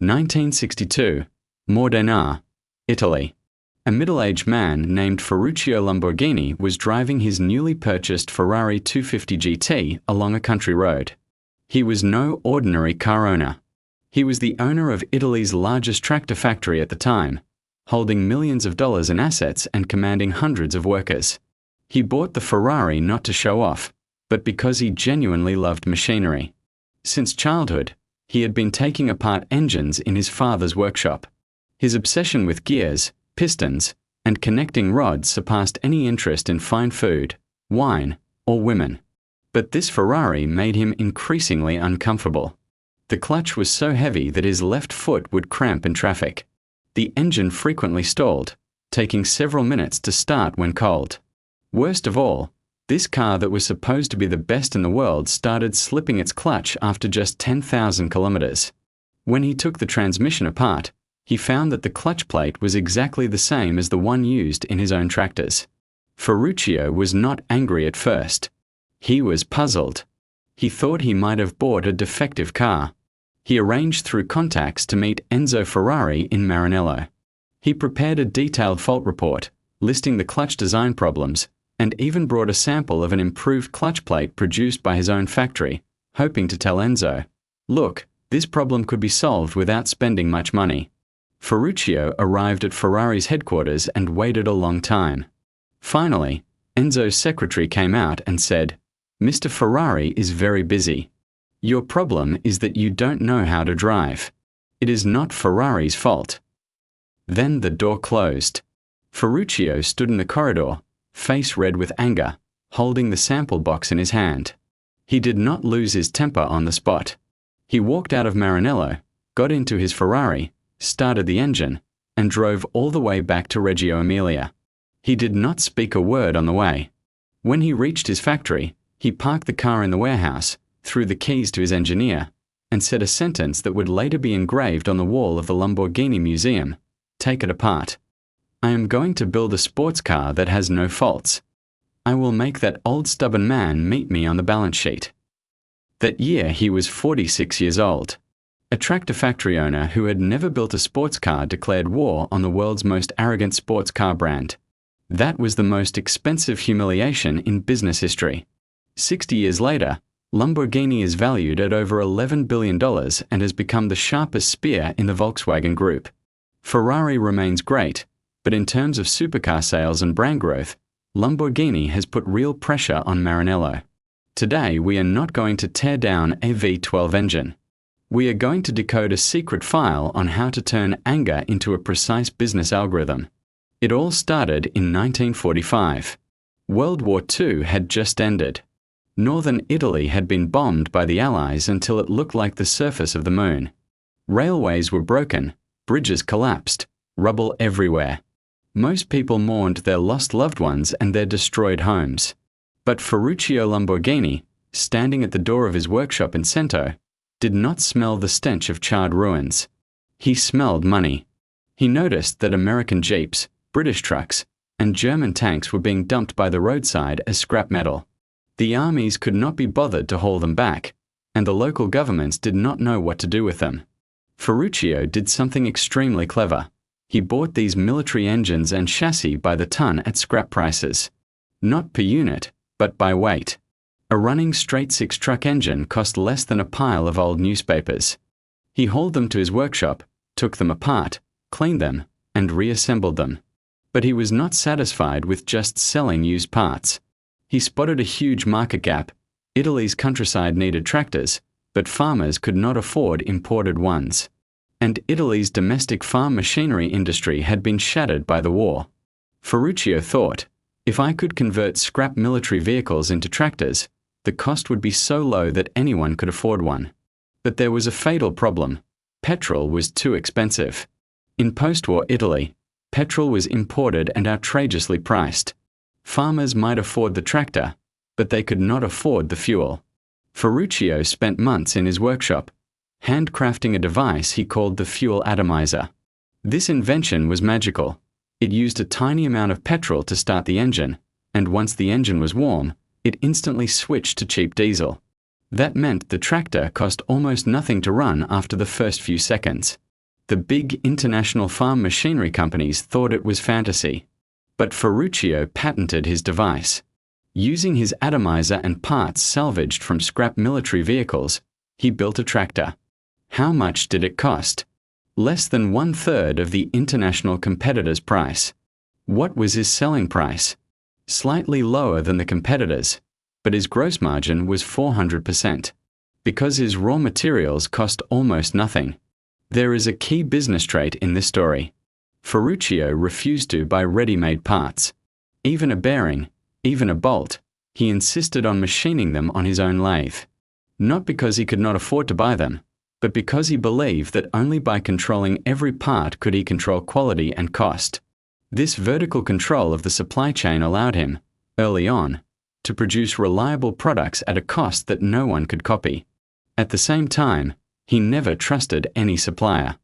1962, Modena, Italy. A middle-aged man named Ferruccio Lamborghini was driving his newly purchased Ferrari 250 GT along a country road. He was no ordinary car owner. He was the owner of Italy's largest tractor factory at the time, holding millions of dollars in assets and commanding hundreds of workers. He bought the Ferrari not to show off, but because he genuinely loved machinery. Since childhood, he had been taking apart engines in his father's workshop. His obsession with gears, pistons, and connecting rods surpassed any interest in fine food, wine, or women. But this Ferrari made him increasingly uncomfortable. The clutch was so heavy that his left foot would cramp in traffic. The engine frequently stalled, taking several minutes to start when cold. Worst of all, this car that was supposed to be the best in the world started slipping its clutch after just 10,000 kilometers. When he took the transmission apart, he found that the clutch plate was exactly the same as the one used in his own tractors. Ferruccio was not angry at first. He was puzzled. He thought he might have bought a defective car. He arranged through contacts to meet Enzo Ferrari in Maranello. He prepared a detailed fault report, listing the clutch design problems, and even brought a sample of an improved clutch plate produced by his own factory, hoping to tell Enzo, "Look, this problem could be solved without spending much money." Ferruccio arrived at Ferrari's headquarters and waited a long time. Finally, Enzo's secretary came out and said, "Mr. Ferrari is very busy. Your problem is that you don't know how to drive. It is not Ferrari's fault." Then the door closed. Ferruccio stood in the corridor, face red with anger, holding the sample box in his hand. He did not lose his temper on the spot. He walked out of Maranello, got into his Ferrari, started the engine, and drove all the way back to Reggio Emilia. He did not speak a word on the way. When he reached his factory, he parked the car in the warehouse, threw the keys to his engineer, and said a sentence that would later be engraved on the wall of the Lamborghini Museum: "Take it apart. I am going to build a sports car that has no faults. I will make that old stubborn man meet me on the balance sheet." That year he was 46 years old. A tractor factory owner who had never built a sports car declared war on the world's most arrogant sports car brand. That was the most expensive humiliation in business history. 60 years later, Lamborghini is valued at over $11 billion and has become the sharpest spear in the Volkswagen Group. Ferrari remains great, but in terms of supercar sales and brand growth, Lamborghini has put real pressure on Maranello. Today, we are not going to tear down a V12 engine. We are going to decode a secret file on how to turn anger into a precise business algorithm. It all started in 1945. World War II had just ended. Northern Italy had been bombed by the Allies until it looked like the surface of the moon. Railways were broken, bridges collapsed, rubble everywhere. Most people mourned their lost loved ones and their destroyed homes. But Ferruccio Lamborghini, standing at the door of his workshop in Cento, did not smell the stench of charred ruins. He smelled money. He noticed that American Jeeps, British trucks, and German tanks were being dumped by the roadside as scrap metal. The armies could not be bothered to haul them back, and the local governments did not know what to do with them. Ferruccio did something extremely clever. He bought these military engines and chassis by the ton at scrap prices. Not per unit, but by weight. A running straight-six truck engine cost less than a pile of old newspapers. He hauled them to his workshop, took them apart, cleaned them, and reassembled them. But he was not satisfied with just selling used parts. He spotted a huge market gap. Italy's countryside needed tractors, but farmers could not afford imported ones. And Italy's domestic farm machinery industry had been shattered by the war. Ferruccio thought, if I could convert scrap military vehicles into tractors, the cost would be so low that anyone could afford one. But there was a fatal problem. Petrol was too expensive. In post-war Italy, petrol was imported and outrageously priced. Farmers might afford the tractor, but they could not afford the fuel. Ferruccio spent months in his workshop, handcrafting a device he called the fuel atomizer. This invention was magical. It used a tiny amount of petrol to start the engine, and once the engine was warm, it instantly switched to cheap diesel. That meant the tractor cost almost nothing to run after the first few seconds. The big international farm machinery companies thought it was fantasy. But Ferruccio patented his device. Using his atomizer and parts salvaged from scrap military vehicles, he built a tractor. How much did it cost? Less than 1/3 of the international competitor's price. What was his selling price? Slightly lower than the competitors, but his gross margin was 400%. Because his raw materials cost almost nothing. There is a key business trait in this story. Ferruccio refused to buy ready-made parts. Even a bearing, even a bolt, he insisted on machining them on his own lathe. Not because he could not afford to buy them, but because he believed that only by controlling every part could he control quality and cost. This vertical control of the supply chain allowed him, early on, to produce reliable products at a cost that no one could copy. At the same time, he never trusted any supplier.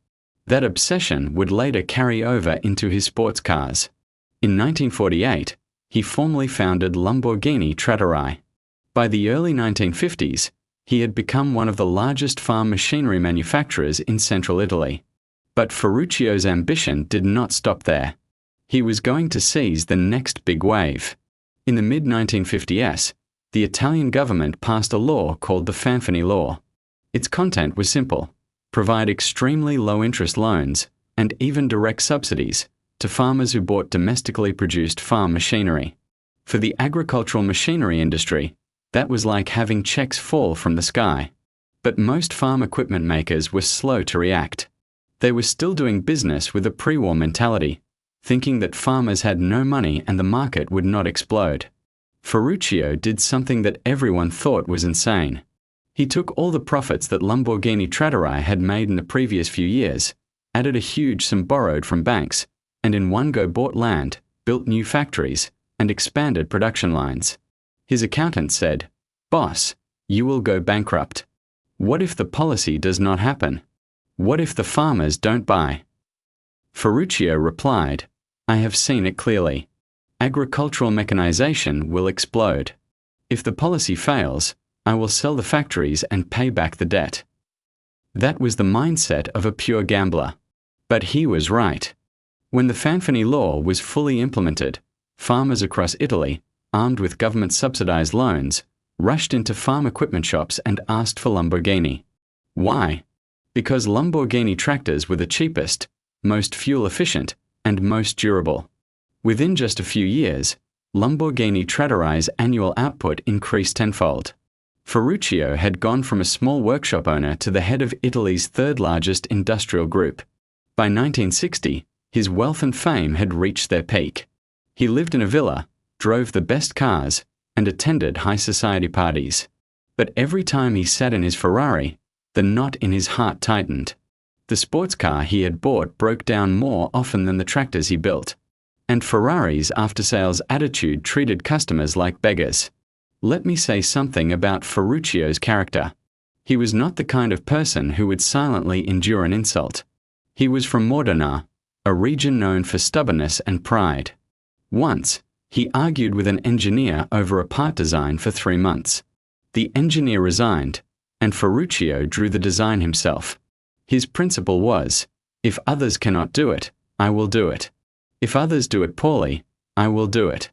That obsession would later carry over into his sports cars. In 1948, he formally founded Lamborghini Trattoria. By the early 1950s, he had become one of the largest farm machinery manufacturers in central Italy. But Ferruccio's ambition did not stop there. He was going to seize the next big wave. In the mid-1950s, the Italian government passed a law called the Fanfani Law. Its content was simple: provide extremely low-interest loans, and even direct subsidies, to farmers who bought domestically produced farm machinery. For the agricultural machinery industry, that was like having checks fall from the sky. But most farm equipment makers were slow to react. They were still doing business with a pre-war mentality, thinking that farmers had no money and the market would not explode. Ferruccio did something that everyone thought was insane. He took all the profits that Lamborghini Trattoria had made in the previous few years, added a huge sum borrowed from banks, and in one go bought land, built new factories, and expanded production lines. His accountant said, "Boss, you will go bankrupt. What if the policy does not happen? What if the farmers don't buy?" Ferruccio replied, "I have seen it clearly. Agricultural mechanization will explode. If the policy fails, I will sell the factories and pay back the debt." That was the mindset of a pure gambler. But he was right. When the Fanfani Law was fully implemented, farmers across Italy, armed with government-subsidized loans, rushed into farm equipment shops and asked for Lamborghini. Why? Because Lamborghini tractors were the cheapest, most fuel-efficient, and most durable. Within just a few years, Lamborghini Trattoria's annual output increased tenfold. Ferruccio had gone from a small workshop owner to the head of Italy's third-largest industrial group. By 1960, his wealth and fame had reached their peak. He lived in a villa, drove the best cars, and attended high society parties. But every time he sat in his Ferrari, the knot in his heart tightened. The sports car he had bought broke down more often than the tractors he built. And Ferrari's after-sales attitude treated customers like beggars. Let me say something about Ferruccio's character. He was not the kind of person who would silently endure an insult. He was from Modena, a region known for stubbornness and pride. Once, he argued with an engineer over a part design for 3 months. The engineer resigned, and Ferruccio drew the design himself. His principle was, if others cannot do it, I will do it. If others do it poorly, I will do it.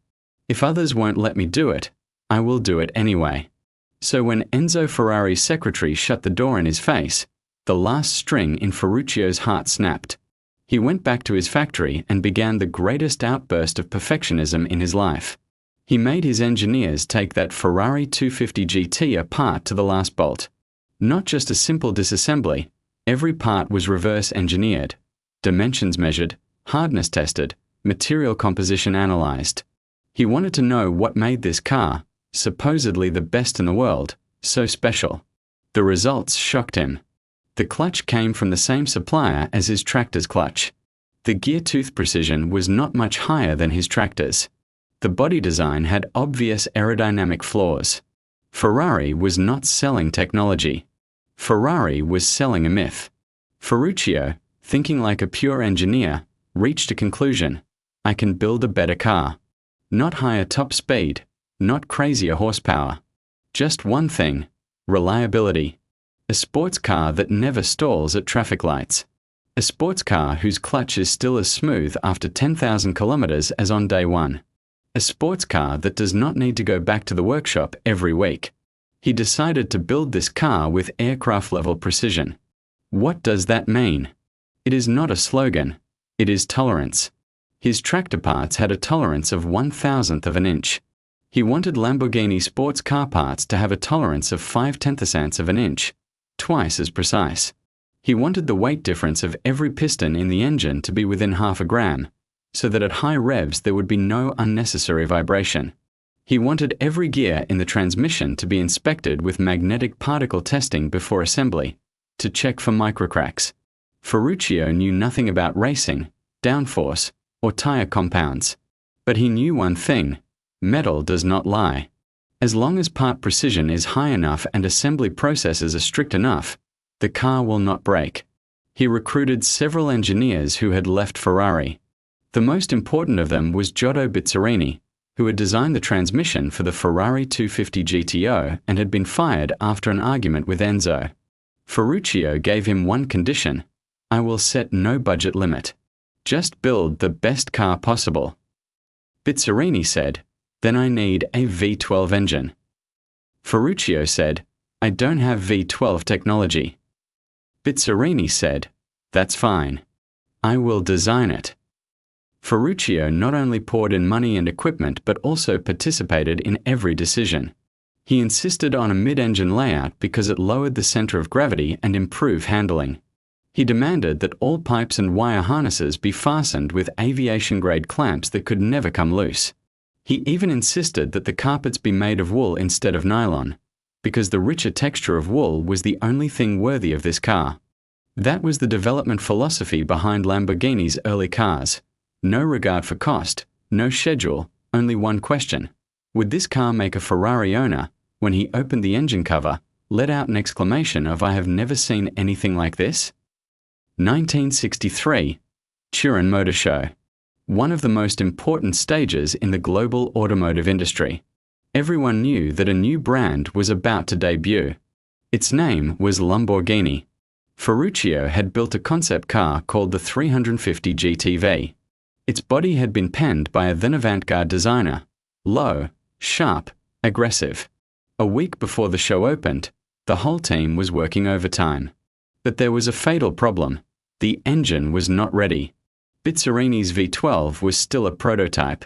If others won't let me do it, I will do it anyway. So when Enzo Ferrari's secretary shut the door in his face, the last string in Ferruccio's heart snapped. He went back to his factory and began the greatest outburst of perfectionism in his life. He made his engineers take that Ferrari 250 GT apart to the last bolt. Not just a simple disassembly, every part was reverse engineered, dimensions measured, hardness tested, material composition analyzed. He wanted to know what made this car, supposedly the best in the world, so special. The results shocked him. The clutch came from the same supplier as his tractor's clutch. The gear tooth precision was not much higher than his tractor's. The body design had obvious aerodynamic flaws. Ferrari was not selling technology. Ferrari was selling a myth. Ferruccio, thinking like a pure engineer, reached a conclusion. I can build a better car. Not higher top speed, not crazier horsepower. Just one thing: reliability. A sports car that never stalls at traffic lights. A sports car whose clutch is still as smooth after 10,000 kilometers as on day one. A sports car that does not need to go back to the workshop every week. He decided to build this car with aircraft-level precision. What does that mean? It is not a slogan. It is tolerance. His tractor parts had a tolerance of 1/1000th of an inch. He wanted Lamborghini sports car parts to have a tolerance of 5/10ths of an inch, twice as precise. He wanted the weight difference of every piston in the engine to be within half a gram, so that at high revs there would be no unnecessary vibration. He wanted every gear in the transmission to be inspected with magnetic particle testing before assembly, to check for microcracks. Ferruccio knew nothing about racing, downforce, or tire compounds. But he knew one thing: metal does not lie. As long as part precision is high enough and assembly processes are strict enough, the car will not break. He recruited several engineers who had left Ferrari. The most important of them was Giotto Bizzarini, who had designed the transmission for the Ferrari 250 GTO and had been fired after an argument with Enzo. Ferruccio gave him one condition: I will set no budget limit. Just build the best car possible. Bizzarini said, then I need a V12 engine. Ferruccio said, I don't have V12 technology. Bizzarini said, that's fine. I will design it. Ferruccio not only poured in money and equipment but also participated in every decision. He insisted on a mid-engine layout because it lowered the center of gravity and improved handling. He demanded that all pipes and wire harnesses be fastened with aviation-grade clamps that could never come loose. He even insisted that the carpets be made of wool instead of nylon, because the richer texture of wool was the only thing worthy of this car. That was the development philosophy behind Lamborghini's early cars. No regard for cost, no schedule, only one question. Would this car make a Ferrari owner, when he opened the engine cover, let out an exclamation of I have never seen anything like this? 1963, Turin Motor Show. One of the most important stages in the global automotive industry. Everyone knew that a new brand was about to debut. Its name was Lamborghini. Ferruccio had built a concept car called the 350 GTV. Its body had been penned by a then avant-garde designer. Low, sharp, aggressive. A week before the show opened, the whole team was working overtime. But there was a fatal problem. The engine was not ready. Bizzarini's V12 was still a prototype.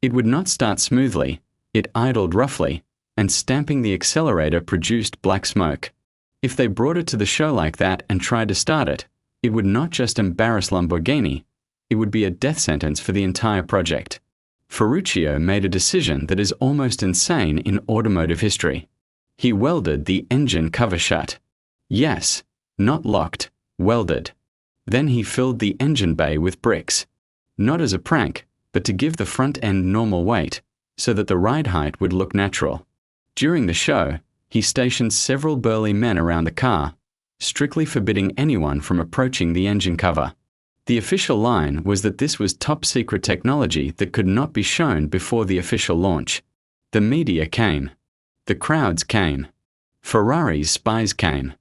It would not start smoothly, it idled roughly, and stamping the accelerator produced black smoke. If they brought it to the show like that and tried to start it, it would not just embarrass Lamborghini, it would be a death sentence for the entire project. Ferruccio made a decision that is almost insane in automotive history. He welded the engine cover shut. Yes, not locked, welded. Then he filled the engine bay with bricks. Not as a prank, but to give the front end normal weight, so that the ride height would look natural. During the show, he stationed several burly men around the car, strictly forbidding anyone from approaching the engine cover. The official line was that this was top-secret technology that could not be shown before the official launch. The media came. The crowds came. Ferrari's spies came.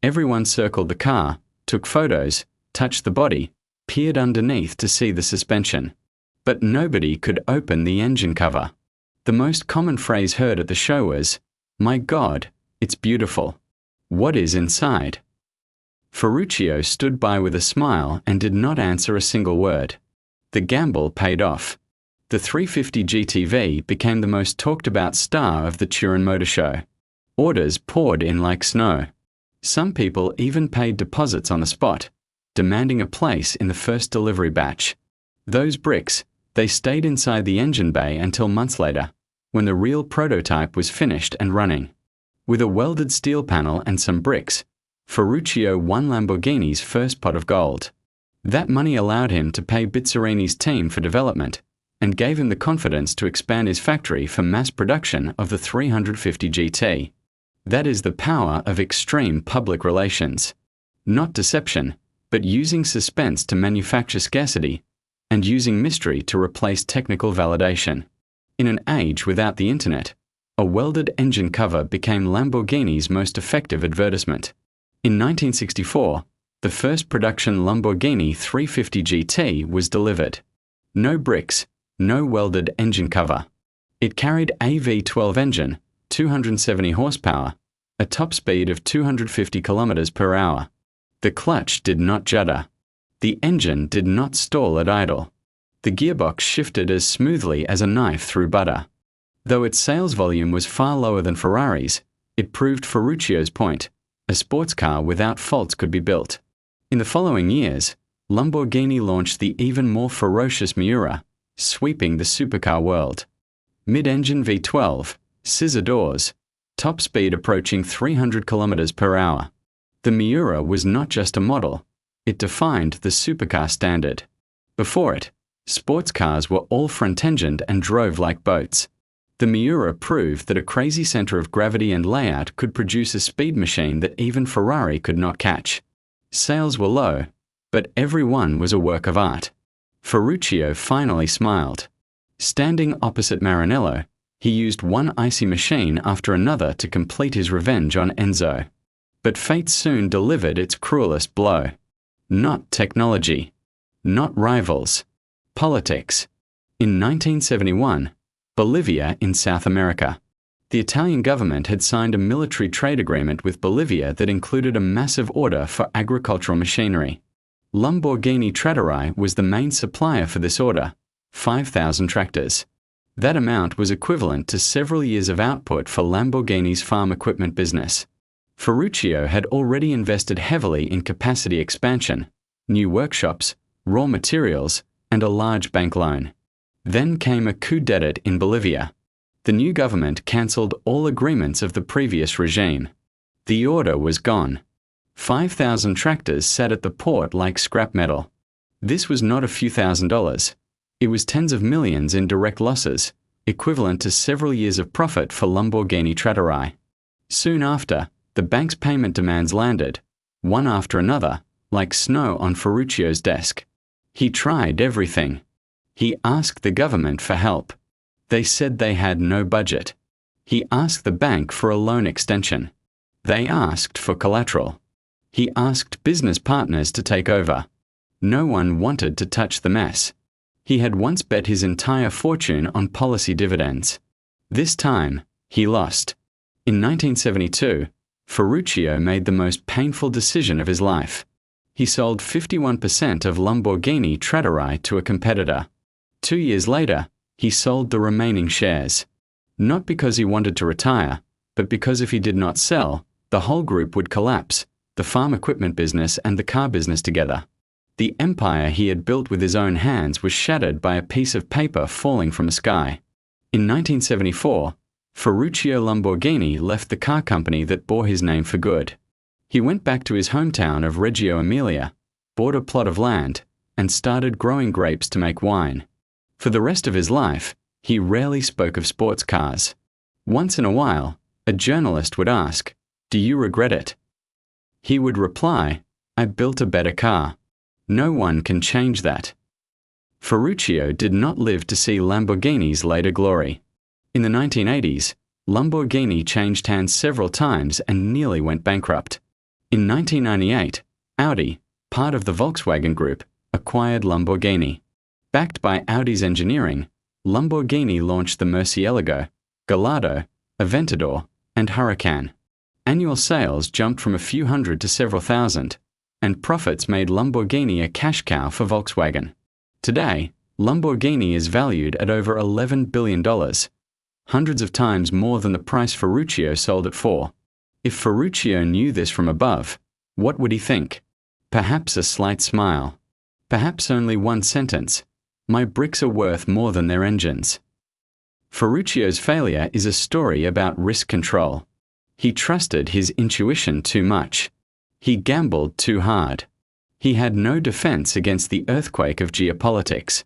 Everyone circled the car, took photos, touched the body, peered underneath to see the suspension. But nobody could open the engine cover. The most common phrase heard at the show was, "My God, it's beautiful. What is inside?" Ferruccio stood by with a smile and did not answer a single word. The gamble paid off. The 350 GTV became the most talked about star of the Turin Motor Show. Orders poured in like snow. Some people even paid deposits on the spot, demanding a place in the first delivery batch. Those bricks, they stayed inside the engine bay until months later, when the real prototype was finished and running. With a welded steel panel and some bricks, Ferruccio won Lamborghini's first pot of gold. That money allowed him to pay Bizzarini's team for development and gave him the confidence to expand his factory for mass production of the 350 GT. That is the power of extreme public relations. Not deception, but using suspense to manufacture scarcity and using mystery to replace technical validation. In an age without the internet, a welded engine cover became Lamborghini's most effective advertisement. In 1964, The first production Lamborghini 350 GT was delivered. No bricks, no welded engine cover. It carried a V12 engine, 270 horsepower, a top speed of 250 kilometers per hour. The clutch did not judder. The engine did not stall at idle. The gearbox shifted as smoothly as a knife through butter. Though its sales volume was far lower than Ferrari's, it proved Ferruccio's point: a sports car without faults could be built. In the following years, Lamborghini launched the even more ferocious Miura, sweeping the supercar world. Mid-engine V12, scissor doors, top speed approaching 300 kilometers per hour. The Miura was not just a model, it defined the supercar standard. Before it, sports cars were all front-engined and drove like boats. The Miura proved that a crazy center of gravity and layout could produce a speed machine that even Ferrari could not catch. Sales were low, but every one was a work of art. Ferruccio finally smiled. Standing opposite Maranello, he used one icy machine after another to complete his revenge on Enzo. But fate soon delivered its cruelest blow. Not technology. Not rivals. Politics. In 1971, Bolivia in South America. The Italian government had signed a military trade agreement with Bolivia that included a massive order for agricultural machinery. Lamborghini Trattoria was the main supplier for this order, 5,000 tractors. That amount was equivalent to several years of output for Lamborghini's farm equipment business. Ferruccio had already invested heavily in capacity expansion, new workshops, raw materials, and a large bank loan. Then came a coup d'etat in Bolivia. The new government cancelled all agreements of the previous regime. The order was gone. 5,000 tractors sat at the port like scrap metal. This was not a few $1,000s. It was tens of millions in direct losses, equivalent to several years of profit for Lamborghini Trattoria. Soon after, the bank's payment demands landed, one after another, like snow on Ferruccio's desk. He tried everything. He asked the government for help. They said they had no budget. He asked the bank for a loan extension. They asked for collateral. He asked business partners to take over. No one wanted to touch the mess. He had once bet his entire fortune on policy dividends. This time, he lost. In 1972, Ferruccio made the most painful decision of his life. He sold 51% of Lamborghini Trattoria to a competitor. 2 years later, he sold the remaining shares. Not because he wanted to retire, but because if he did not sell, the whole group would collapse, the farm equipment business and the car business together. The empire he had built with his own hands was shattered by a piece of paper falling from the sky. In 1974, Ferruccio Lamborghini left the car company that bore his name for good. He went back to his hometown of Reggio Emilia, bought a plot of land, and started growing grapes to make wine. For the rest of his life, he rarely spoke of sports cars. Once in a while, a journalist would ask, "Do you regret it?" He would reply, "I built a better car. No one can change that." Ferruccio did not live to see Lamborghini's later glory. In the 1980s, Lamborghini changed hands several times and nearly went bankrupt. In 1998, Audi, part of the Volkswagen Group, acquired Lamborghini. Backed by Audi's engineering, Lamborghini launched the Murcielago, Gallardo, Aventador, and Huracan. Annual sales jumped from a few hundred to several thousand, and profits made Lamborghini a cash cow for Volkswagen. Today, Lamborghini is valued at over $11 billion, hundreds of times more than the price Ferruccio sold it for. If Ferruccio knew this from above, what would he think? Perhaps a slight smile. Perhaps only one sentence: "My bricks are worth more than their engines." Ferruccio's failure is a story about risk control. He trusted his intuition too much. He gambled too hard. He had no defense against the earthquake of geopolitics.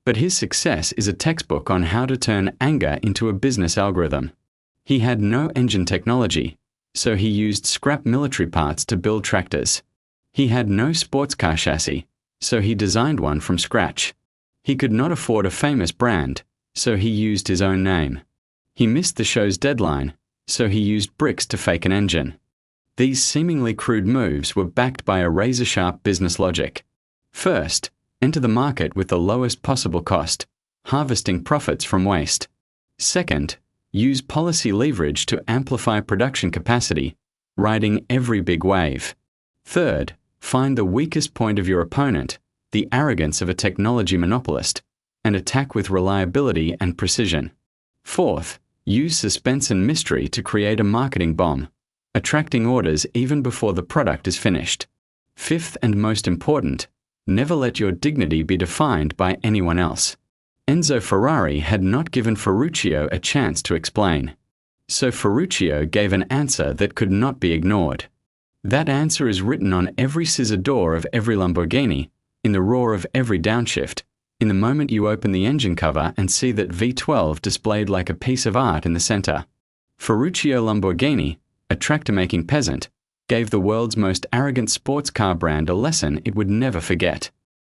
But his success is a textbook on how to turn anger into a business algorithm. He had no engine technology, so he used scrap military parts to build tractors. He had no sports car chassis, so he designed one from scratch. He could not afford a famous brand, so he used his own name. He missed the show's deadline, so he used bricks to fake an engine. These seemingly crude moves were backed by a razor-sharp business logic. First, enter the market with the lowest possible cost, harvesting profits from waste. Second, use policy leverage to amplify production capacity, riding every big wave. Third, find the weakest point of your opponent, the arrogance of a technology monopolist, and attack with reliability and precision. Fourth, use suspense and mystery to create a marketing bomb, attracting orders even before the product is finished. Fifth and most important, never let your dignity be defined by anyone else. Enzo Ferrari had not given Ferruccio a chance to explain. So Ferruccio gave an answer that could not be ignored. That answer is written on every scissor door of every Lamborghini, in the roar of every downshift, in the moment you open the engine cover and see that V12 displayed like a piece of art in the center. Ferruccio Lamborghini, a tractor-making peasant, gave the world's most arrogant sports car brand a lesson it would never forget.